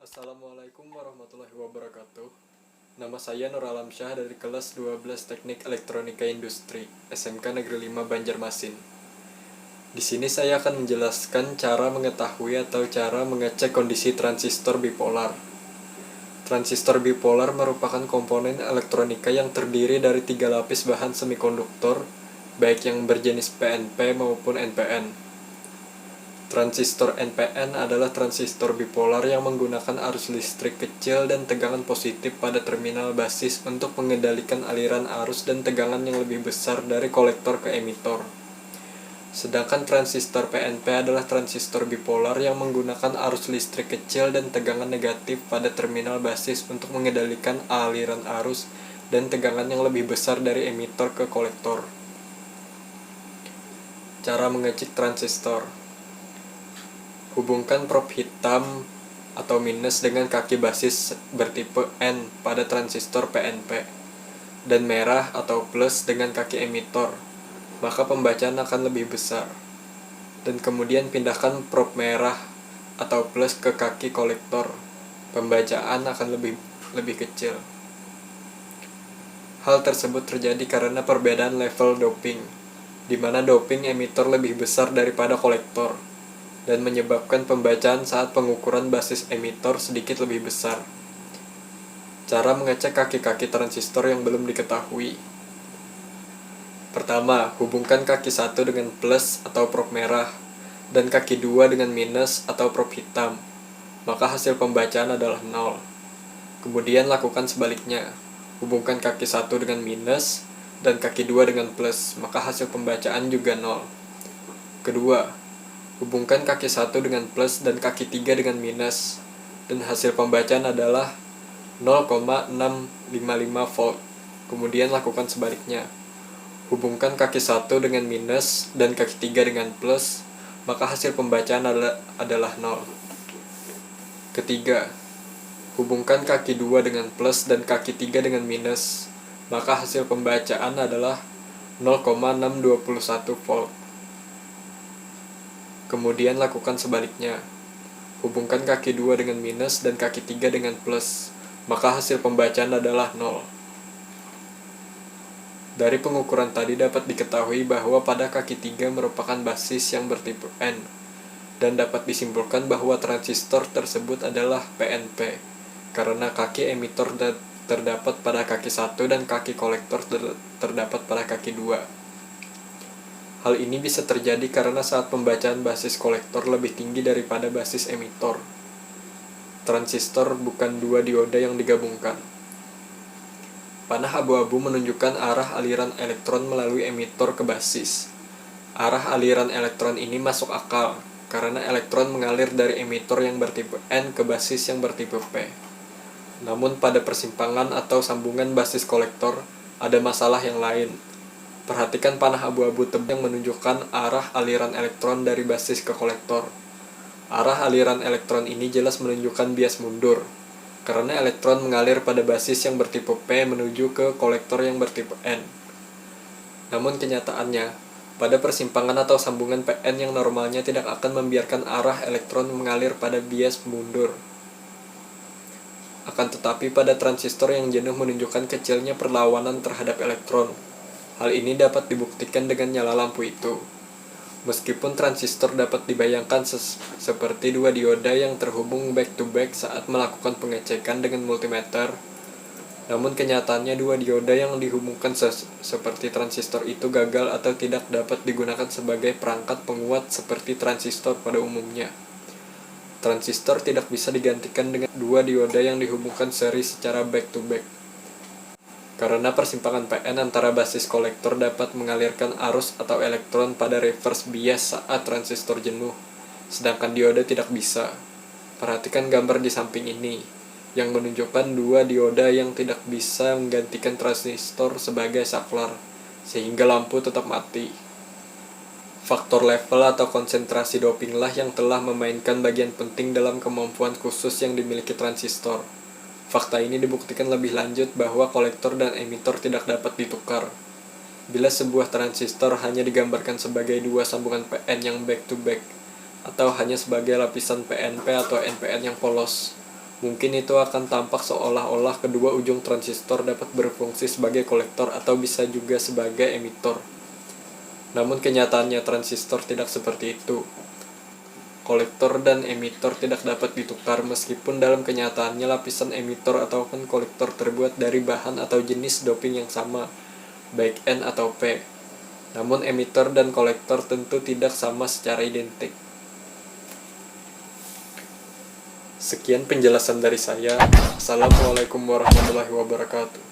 Assalamualaikum warahmatullahi wabarakatuh. Nama saya Nur Alamsyah dari kelas 12 Teknik Elektronika Industri, SMK Negeri 5 Banjarmasin. Di sini saya akan menjelaskan cara mengetahui atau cara mengecek kondisi transistor bipolar. Transistor bipolar merupakan komponen elektronika yang terdiri dari 3 lapis bahan semikonduktor, baik yang berjenis PNP maupun NPN. Transistor NPN adalah transistor bipolar yang menggunakan arus listrik kecil dan tegangan positif pada terminal basis untuk mengendalikan aliran arus dan tegangan yang lebih besar dari kolektor ke emitor. Sedangkan transistor PNP adalah transistor bipolar yang menggunakan arus listrik kecil dan tegangan negatif pada terminal basis untuk mengendalikan aliran arus dan tegangan yang lebih besar dari emitor ke kolektor. Cara mengecek transistor: hubungkan prob hitam atau minus dengan kaki basis bertipe N pada transistor PNP dan merah atau plus dengan kaki emitor, maka pembacaan akan lebih besar. Dan kemudian pindahkan prob merah atau plus ke kaki kolektor, pembacaan akan lebih kecil. Hal tersebut terjadi karena perbedaan level doping, di mana doping emitor lebih besar daripada kolektor, dan menyebabkan pembacaan saat pengukuran basis emitor sedikit lebih besar. Cara mengecek kaki-kaki transistor yang belum diketahui: pertama, hubungkan kaki 1 dengan plus atau prob merah dan kaki 2 dengan minus atau prob hitam, maka hasil pembacaan adalah 0. Kemudian lakukan sebaliknya, hubungkan kaki 1 dengan minus dan kaki 2 dengan plus, maka hasil pembacaan juga 0. Kedua, hubungkan kaki 1 dengan plus dan kaki 3 dengan minus, dan hasil pembacaan adalah 0,655 volt. Kemudian lakukan sebaliknya, hubungkan kaki 1 dengan minus dan kaki 3 dengan plus, maka hasil pembacaan adalah 0. Ketiga, hubungkan kaki 2 dengan plus dan kaki 3 dengan minus, maka hasil pembacaan adalah 0,621 volt. Kemudian lakukan sebaliknya, hubungkan kaki 2 dengan minus dan kaki 3 dengan plus, maka hasil pembacaan adalah 0. Dari pengukuran tadi dapat diketahui bahwa pada kaki 3 merupakan basis yang bertipe N, dan dapat disimpulkan bahwa transistor tersebut adalah PNP, karena kaki emitor terdapat pada kaki 1 dan kaki kolektor terdapat pada kaki 2. Hal ini bisa terjadi karena saat pembacaan basis kolektor lebih tinggi daripada basis emitor. Transistor bukan dua dioda yang digabungkan. Panah abu-abu menunjukkan arah aliran elektron melalui emitor ke basis. Arah aliran elektron ini masuk akal, karena elektron mengalir dari emitor yang bertipe N ke basis yang bertipe P. Namun pada persimpangan atau sambungan basis kolektor, ada masalah yang lain. Perhatikan panah abu-abu tebal yang menunjukkan arah aliran elektron dari basis ke kolektor. Arah aliran elektron ini jelas menunjukkan bias mundur, karena elektron mengalir pada basis yang bertipe P menuju ke kolektor yang bertipe N. Namun kenyataannya, pada persimpangan atau sambungan PN yang normalnya tidak akan membiarkan arah elektron mengalir pada bias mundur. Akan tetapi pada transistor yang jenuh menunjukkan kecilnya perlawanan terhadap elektron. Hal ini dapat dibuktikan dengan nyala lampu itu. Meskipun transistor dapat dibayangkan seperti dua dioda yang terhubung back-to-back saat melakukan pengecekan dengan multimeter, namun kenyataannya dua dioda yang dihubungkan seperti transistor itu gagal atau tidak dapat digunakan sebagai perangkat penguat seperti transistor pada umumnya. Transistor tidak bisa digantikan dengan dua dioda yang dihubungkan seri secara back-to-back. Karena persimpangan PN antara basis kolektor dapat mengalirkan arus atau elektron pada reverse bias saat transistor jenuh, sedangkan dioda tidak bisa. Perhatikan gambar di samping ini, yang menunjukkan dua dioda yang tidak bisa menggantikan transistor sebagai saklar, sehingga lampu tetap mati. Faktor level atau konsentrasi dopinglah yang telah memainkan bagian penting dalam kemampuan khusus yang dimiliki transistor. Fakta ini dibuktikan lebih lanjut bahwa kolektor dan emitor tidak dapat ditukar. Bila sebuah transistor hanya digambarkan sebagai dua sambungan PN yang back-to-back, atau hanya sebagai lapisan PNP atau NPN yang polos, Mungkin itu akan tampak seolah-olah kedua ujung transistor dapat berfungsi sebagai kolektor atau bisa juga sebagai emitor. Namun kenyataannya transistor tidak seperti itu. Kolektor dan emitor tidak dapat ditukar meskipun dalam kenyataannya lapisan emitor ataupun kolektor terbuat dari bahan atau jenis doping yang sama, baik N atau P. Namun emitor dan kolektor tentu tidak sama secara identik. Sekian penjelasan dari saya. Assalamualaikum warahmatullahi wabarakatuh.